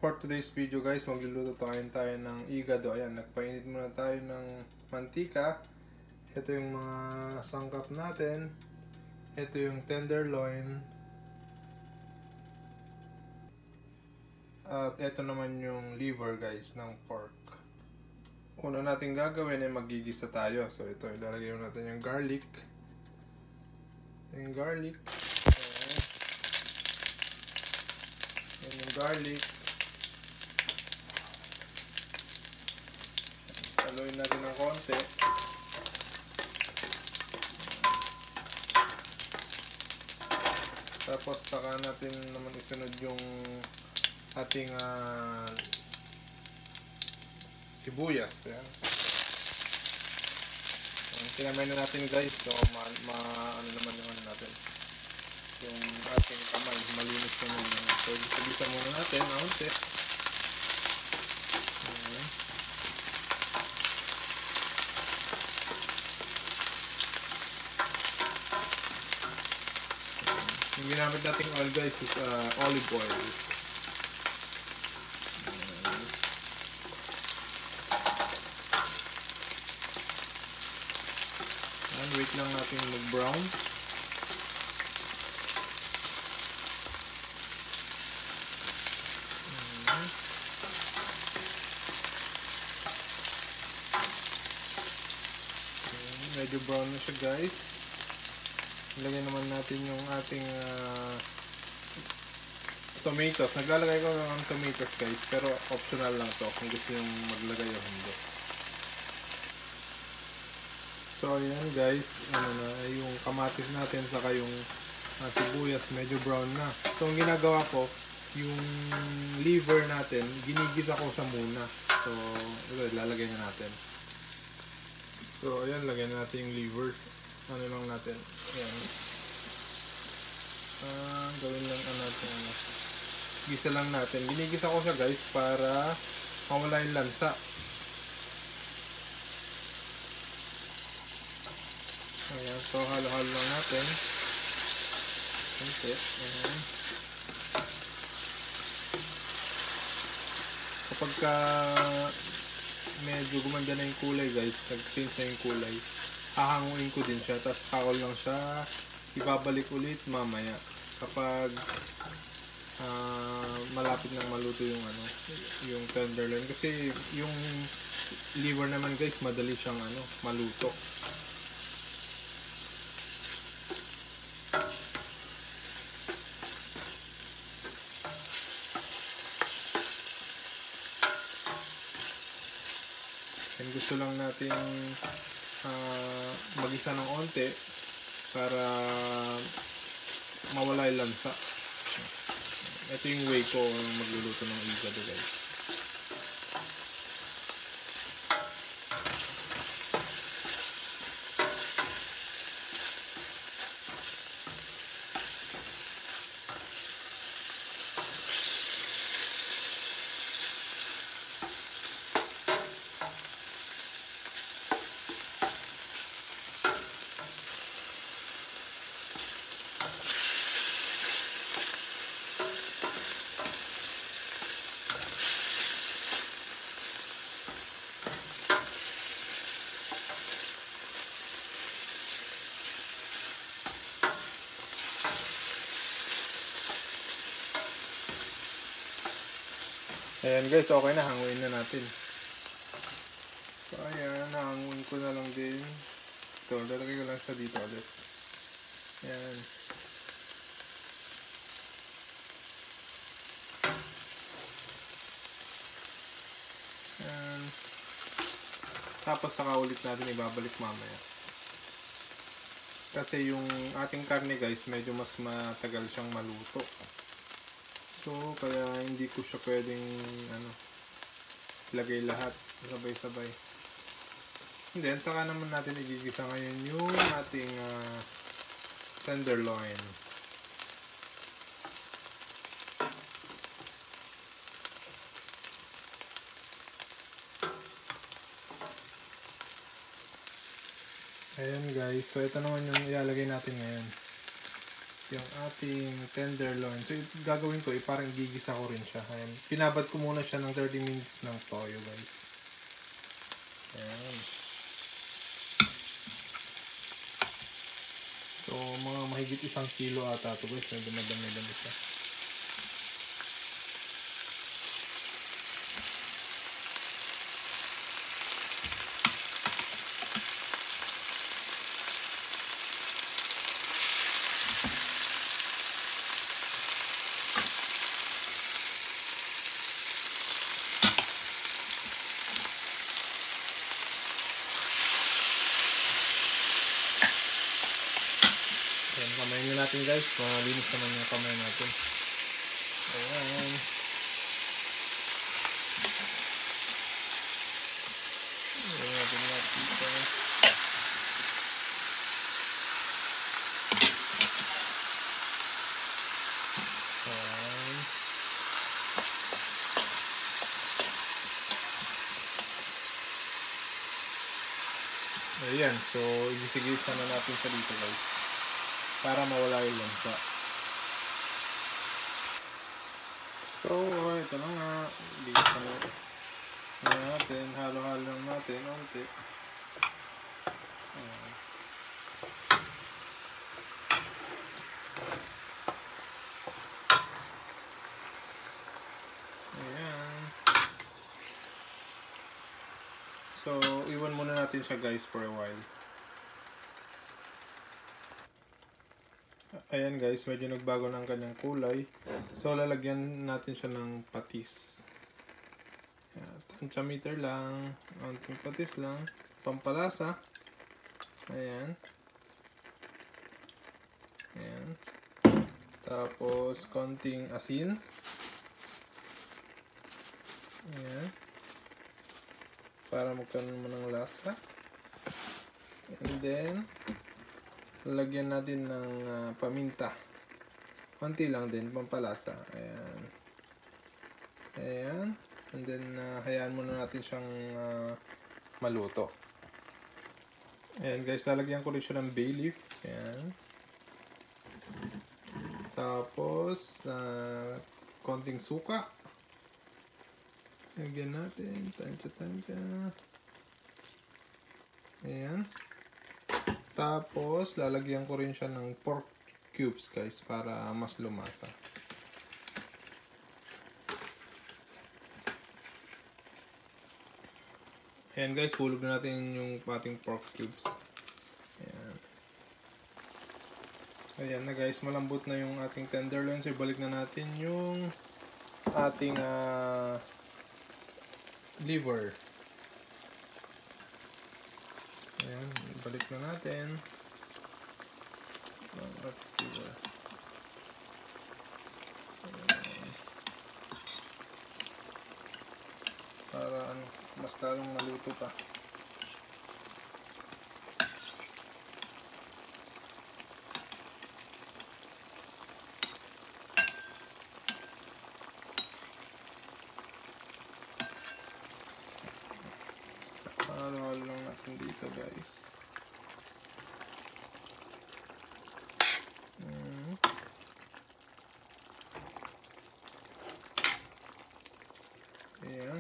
For today's video guys, magluluto tayo ng igado. Ayan, nagpainit muna tayo ng mantika. Ito yung mga sangkap natin. Ito yung tenderloin. At ito naman yung liver guys ng pork. Una natin gagawin ay magigisa tayo. So ito, ilalagay natin yung garlic. Yung garlic. Ayan yung garlic. Haluin natin ng konti. Tapos saka natin naman isunod yung ating sibuyas. Yan. Kinamay na natin guys. So ano naman yung ano natin. Yung ating kamay. Malinis naman. So isa muna natin. Kaunti. Yung ginamit nating oil guys is olive oil. Wait lang natin mag-brown. Medyo brown na siya guys. Ilagay naman natin yung ating tomatoes. Naglalagay ko lang ng tomatoes guys, pero optional lang to kung gusto yung maglagay o hindi. So ayan guys, yung kamatis natin saka yung sibuyas medyo brown na. So ang ginagawa ko, yung liver natin, ginigisa ko sa muna. So ito, lalagay na natin. So ayan, lagyan na natin yung liver. Ano lang natin. Ayan. Gawin lang natin. Gisa lang natin. Ginigisa ko siya guys para mawala yung lansa. Ayan, so halo-halo lang natin. Okay. Ayan. Kapag medyo gumanda na yung kulay guys, nag-change na yung kulay, hahanguin ko din siya, tapos kakol lang siya, ibabalik ulit mamaya kapag malapit nang maluto yung yung tenderloin, kasi yung liver naman guys madali siyang maluto. And gusto lang natin mag-isa ng onte para mawala yung lansa. Ito yung way ko magluluto ng igado guys. Ayan guys, okay na, hanguin na natin. So ayan, hanguin ko na lang din. Ito, lalagay ko lang siya dito ulit. Ayan. Ayan. Tapos saka ulit natin ibabalik mamaya. Kasi yung ating karne guys, medyo mas matagal siyang maluto. So, kaya hindi ko siya pwedeng lagay lahat sabay-sabay. And then, saka naman natin igigisa ngayon yung ating tenderloin. Ayan guys, so ito naman yung ilalagay natin ngayon. yung ating tenderloin. So, gagawin ko, parang gigisa ko rin siya. Ayan. Pinabad ko muna siya ng 30 minutes ng toyo, guys. Ayan. So, mga mahigit 1 kilo ata ito, guys. Medyo madami-dami siya. Kamayin na natin, guys. Malinis naman yung kamay natin. Ayan. Ayan natin dito. Ayan. Ayan. So, igisigisa na natin sa dito, guys, para mawala yung lansa. So, ito na nga. Bisa na natin. Halo-halo lang natin. Unti. Ayan. So, iwan muna natin siya, guys, for a while. Ayan, guys, medyo nagbago ng kanyang kulay. So, lalagyan natin siya ng patis. Tansya meter lang. Unting patis lang. Pampalasa. Ayan. Ayan. Tapos, konting asin. Ayan. Para magkaroon mo ng lasa. And then, lalagyan natin ng paminta. Konti lang din, pampalasa. Ayan. Ayan. And then, hayaan muna natin siyang maluto. Ayan, guys, lalagyan ko rin siya ng bay leaf. Ayan. Tapos, konting suka. Lagyan natin. Tansya. Ayan. Tapos, lalagyan ko rin siya ng pork cubes, guys, para mas lumasa. Ayan, guys, hulog na natin yung ating pork cubes. Ayan. Ayan na, guys, malambot na yung ating tenderloin. So, balik na natin yung ating liver. Ayan, balik na natin. Para mas lalong maluto pa. Halo-halo lang natin dito, guys. Ayan.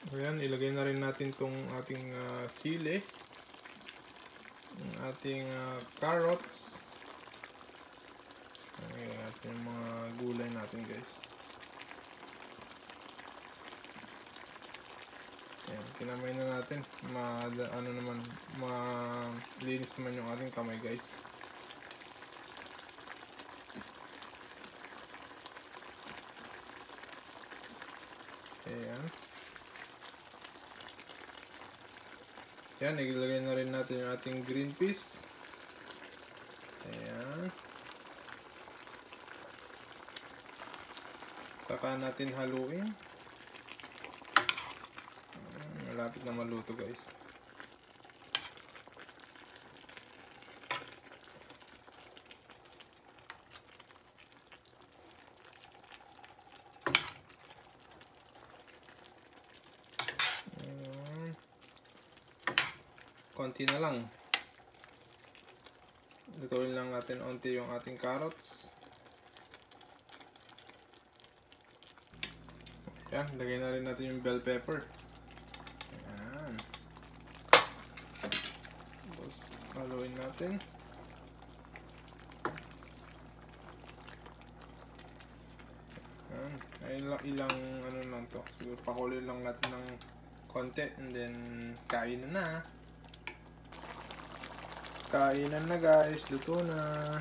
Ayan, ilagay na rin natin tong ating sili, yung ating carrots. Ayan natin yung mga gulay natin, guys. Ayan, kinamay na natin. Malinis naman yung ating kamay, guys. Ayan. Ayan, ilagay na rin natin yung ating green peas. Ayan. Saka natin haluin. Malapit na maluto, guys. Konti na lang. lutuin lang natin onti yung ating carrots. Yan, lagay na rin natin yung bell pepper. Yan. Tapos, haluin natin. Yan. Ay, ilang ano lang to. Siguro pakuloy lang natin ng konti and then kainan na. Kainan na guys, luto na.